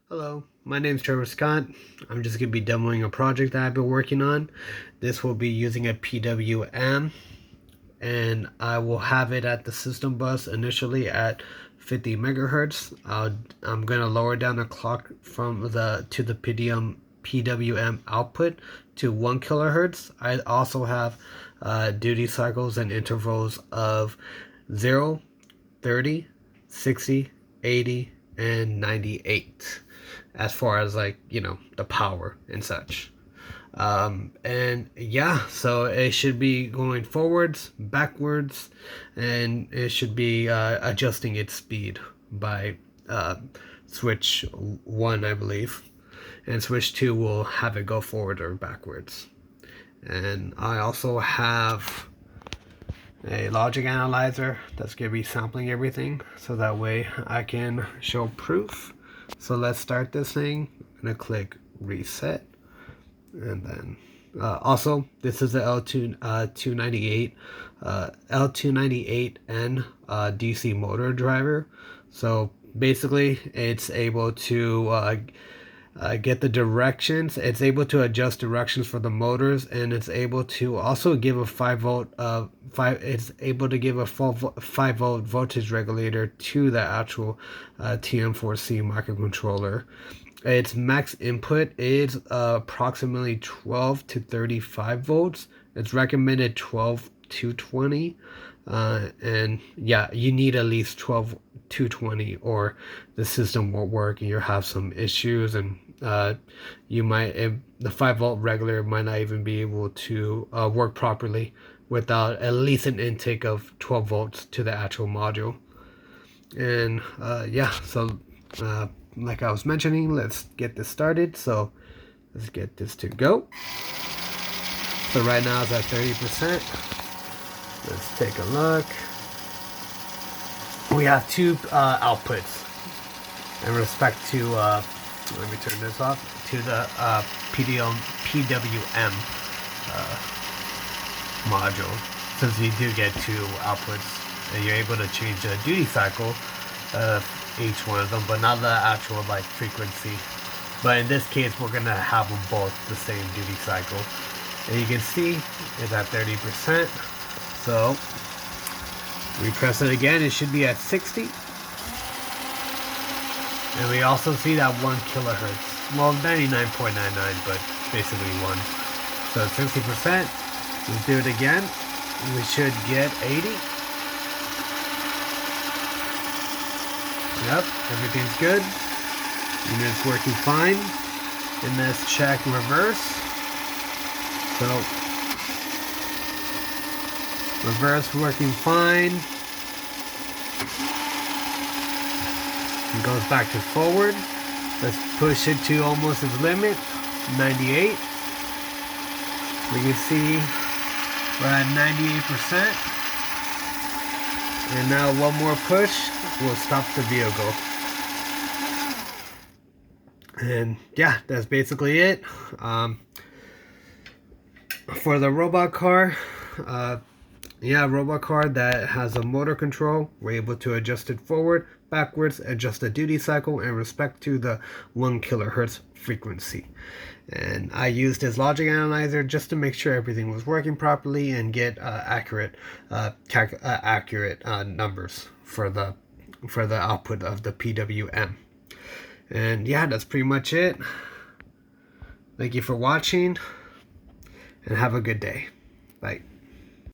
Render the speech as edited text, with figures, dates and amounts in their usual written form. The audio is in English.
Hello, my name is Trevor Scott. I'm just going to be demoing a project that I've been working on. This will be using a PWM, and I will have it at the system bus initially at 50 megahertz. I'm going to lower down the clock from the PWM output to 1 kilohertz. I also have duty cycles and intervals of 0, 30, 60, 80, and 98 as far as the power and such. And yeah, so it should be going forwards, backwards, and it should be adjusting its speed by switch 1, I believe, and switch 2 will have it go forward or backwards. And I also have a logic analyzer that's going to be sampling everything, so that way I can show proof. So let's start this thing. I'm going to click reset, and then also this is the L298 L298N DC motor driver. So basically it's able to get the directions. It's able to adjust directions for the motors, and it's able to also give a 5 volt it's able to give a 5 volt voltage regulator to the actual TM4C microcontroller. Its max input is approximately 12 to 35 volts. It's recommended 12 to 20. And yeah, you need at least 12 to 20 or the system won't work and you'll have some issues, and the 5 volt regulator might not even be able to work properly without at least an intake of 12 volts to the actual module. And yeah, so like I was mentioning, let's get this started. So let's get this to go. So right now it's at 30%. Let's take a look. We have two outputs in respect to, let me turn this off, to the PWM module. Since you do get two outputs, and you're able to change the duty cycle of each one of them, but not the actual frequency. But in this case, we're gonna have them both the same duty cycle. And you can see it's at 30%. So we press it again, it should be at 60. And we also see that 1 kilohertz. Well, 99.99, but basically 1. So 60%. Let's do it again. We should get 80. Yep, everything's good. Unit's working fine. And let's check reverse. So reverse working fine. It goes back to forward. Let's push it to almost its limit, 98. We can see we're at 98%. And now one more push will stop the vehicle. And yeah, that's basically it. For the robot car, robot car that has a motor control, we're able to adjust it forward, backwards, adjust the duty cycle in respect to the 1 kilohertz frequency. And I used his logic analyzer just to make sure everything was working properly and get accurate numbers for the output of the PWM. And yeah, that's pretty much it. Thank you for watching, and have a good day. Bye.